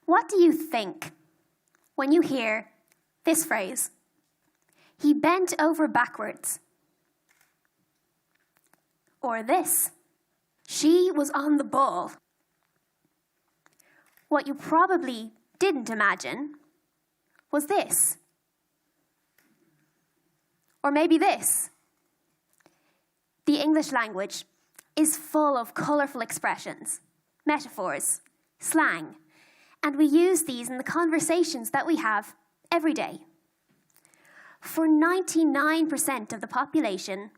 What do you think when you hear this phrase? He bent over backwards. Or this, she was on the ball. What you probably didn't imagine was this. Or maybe this. The English language is full of colourful expressions, metaphors, slang, and we use these in the conversations that we have every day. For 99% of the population,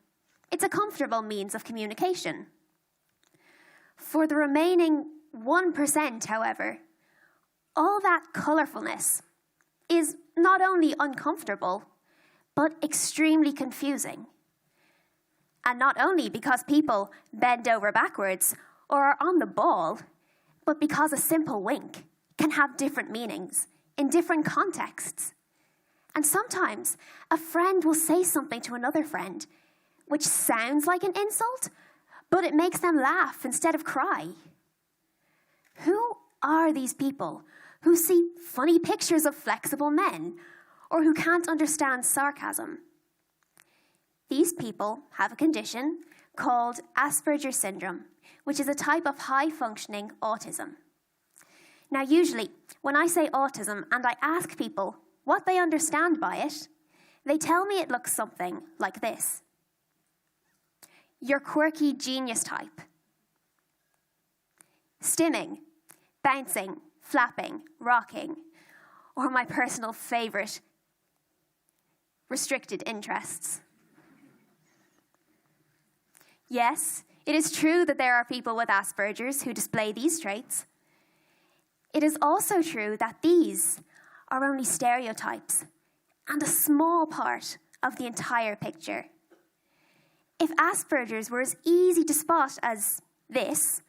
it's a comfortable means of communication. For the remaining 1%, however, all that colourfulness is not only uncomfortable, but extremely confusing. And not only because people bend over backwards or are on the ball, but because a simple wink can have different meanings in different contexts. And sometimes a friend will say something to another friend which sounds like an insult, but it makes them laugh instead of cry. Who are these people who see funny pictures of flexible men or who can't understand sarcasm? These people have a condition called Asperger's syndrome, which is a type of high-functioning autism. Now, usually, when I say autism and I ask people what they understand by it, they tell me it looks something like this. Your quirky genius type. Stimming, bouncing, flapping, rocking, or my personal favourite, restricted interests. Yes, it is true that there are people with Asperger's who display these traits. It is also true that these are only stereotypes and a small part of the entire picture. If Asperger's were as easy to spot as this,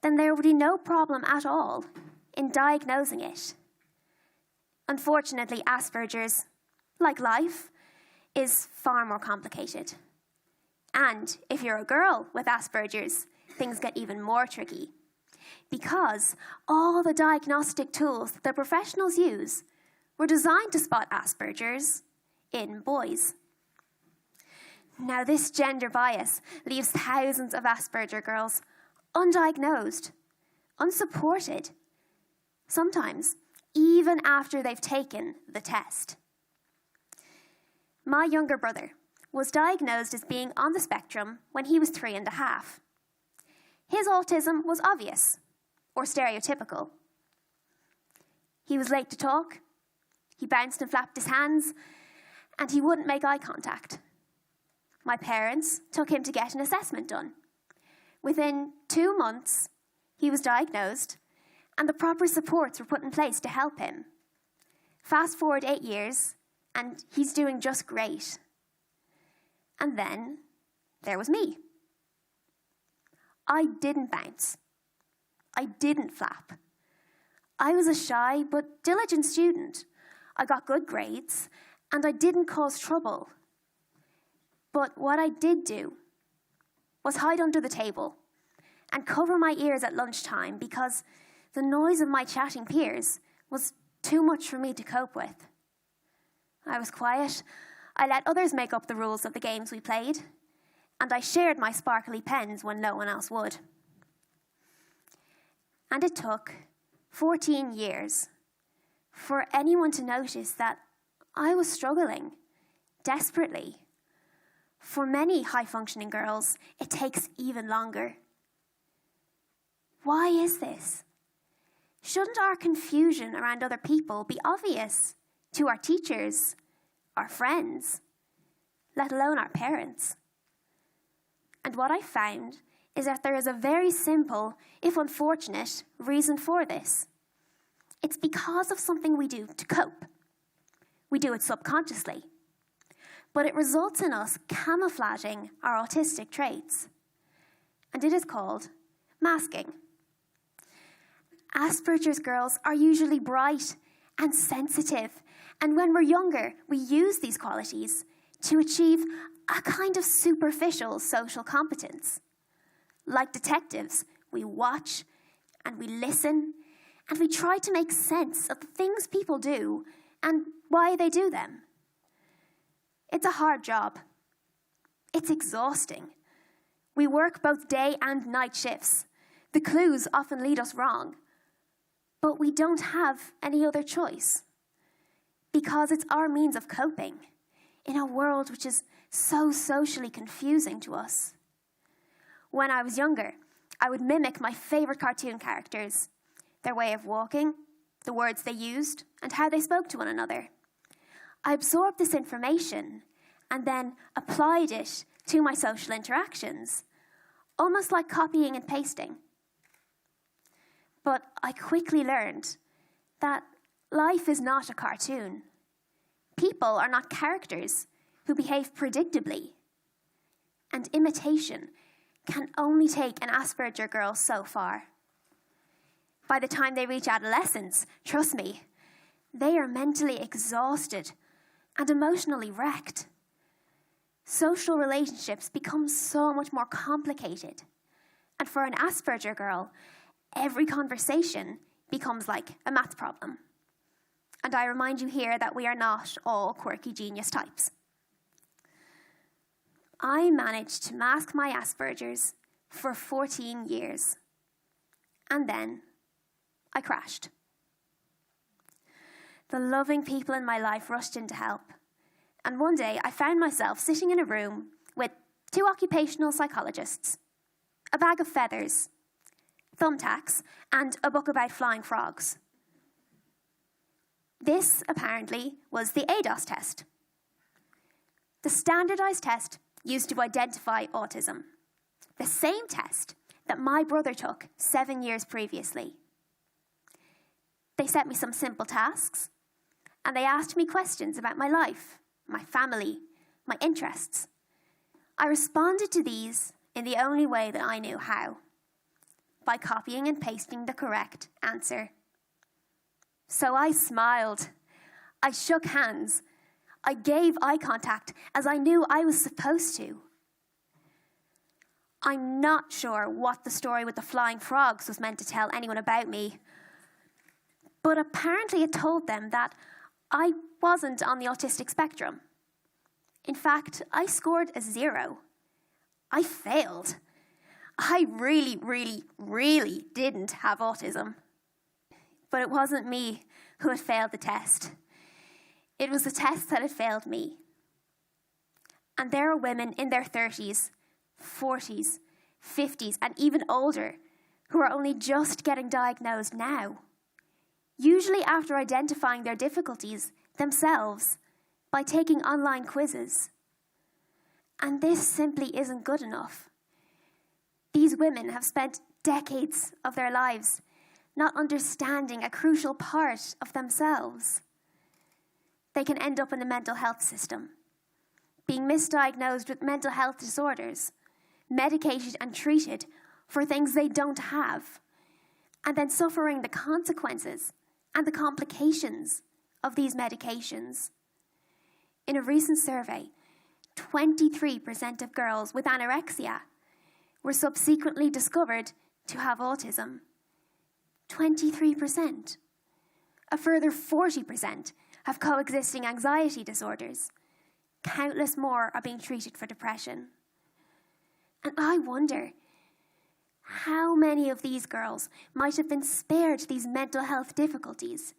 then there would be no problem at all in diagnosing it. Unfortunately, Asperger's, like life, is far more complicated. And if you're a girl with Asperger's, things get even more tricky, because all the diagnostic tools that the professionals use were designed to spot Asperger's in boys. Now, this gender bias leaves thousands of Asperger girls undiagnosed, unsupported, sometimes even after they've taken the test. My younger brother was diagnosed as being on the spectrum when he was 3.5. His autism was obvious, or stereotypical. He was late to talk, he bounced and flapped his hands, and he wouldn't make eye contact. My parents took him to get an assessment done. Within 2 months, he was diagnosed, and the proper supports were put in place to help him. Fast forward 8 years, and he's doing just great. And then there was me. I didn't bounce. I didn't flap. I was a shy but diligent student. I got good grades, and I didn't cause trouble. But what I did do was hide under the table and cover my ears at lunchtime because the noise of my chatting peers was too much for me to cope with. I was quiet. I let others make up the rules of the games we played, and I shared my sparkly pens when no one else would. And it took 14 years for anyone to notice that I was struggling desperately. For many high-functioning girls, it takes even longer. Why is this? Shouldn't our confusion around other people be obvious to our teachers, our friends, let alone our parents? And what I found is that there is a very simple, if unfortunate, reason for this. It's because of something we do to cope. We do it subconsciously, but it results in us camouflaging our autistic traits. And it is called masking. Asperger's girls are usually bright and sensitive, and when we're younger, we use these qualities to achieve a kind of superficial social competence. Like detectives, we watch and we listen and we try to make sense of the things people do and why they do them. It's a hard job. It's exhausting. We work both day and night shifts. The clues often lead us wrong, but we don't have any other choice because it's our means of coping in a world which is so socially confusing to us. When I was younger, I would mimic my favorite cartoon characters, their way of walking, the words they used, and how they spoke to one another. I absorbed this information and then applied it to my social interactions, almost like copying and pasting. But I quickly learned that life is not a cartoon. People are not characters who behave predictably. And imitation can only take an Asperger girl so far. By the time they reach adolescence, trust me, they are mentally exhausted and emotionally wrecked. Social relationships become so much more complicated. And for an Asperger girl, every conversation becomes like a maths problem. And I remind you here that we are not all quirky genius types. I managed to mask my Asperger's for 14 years. And then I crashed. The loving people in my life rushed in to help. And one day I found myself sitting in a room with 2 occupational psychologists, a bag of feathers, thumbtacks, and a book about flying frogs. This, apparently, was the ADOS test, the standardized test used to identify autism, the same test that my brother took 7 years previously. They set me some simple tasks, and they asked me questions about my life, my family, my interests. I responded to these in the only way that I knew how, by copying and pasting the correct answer. So I smiled. I shook hands. I gave eye contact as I knew I was supposed to. I'm not sure what the story with the flying frogs was meant to tell anyone about me, but apparently it told them that I wasn't on the autistic spectrum. In fact, I scored a 0. I failed. I really didn't have autism. But it wasn't me who had failed the test. It was the test that had failed me. And there are women in their 30s, 40s, 50s, and even older who are only just getting diagnosed now, usually after identifying their difficulties themselves by taking online quizzes. And this simply isn't good enough. These women have spent decades of their lives not understanding a crucial part of themselves. They can end up in the mental health system, being misdiagnosed with mental health disorders, medicated and treated for things they don't have, and then suffering the consequences and the complications of these medications. In a recent survey, 23% of girls with anorexia were subsequently discovered to have autism. 23%. A further 40% have coexisting anxiety disorders. Countless more are being treated for depression. And I wonder how many of these girls might have been spared these mental health difficulties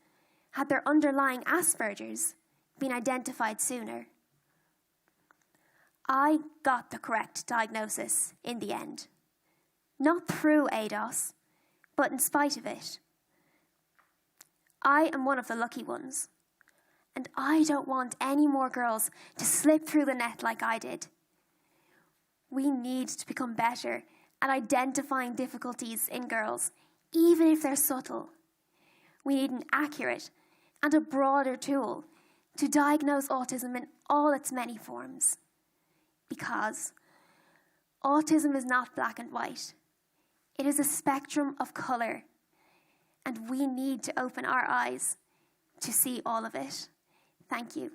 had their underlying Asperger's been identified sooner. I got the correct diagnosis in the end. Not through ADOS, but in spite of it. I am one of the lucky ones, and I don't want any more girls to slip through the net like I did. We need to become better at identifying difficulties in girls, even if they're subtle. We need an accurate and a broader tool to diagnose autism in all its many forms. Because autism is not black and white. It is a spectrum of color, and we need to open our eyes to see all of it. Thank you.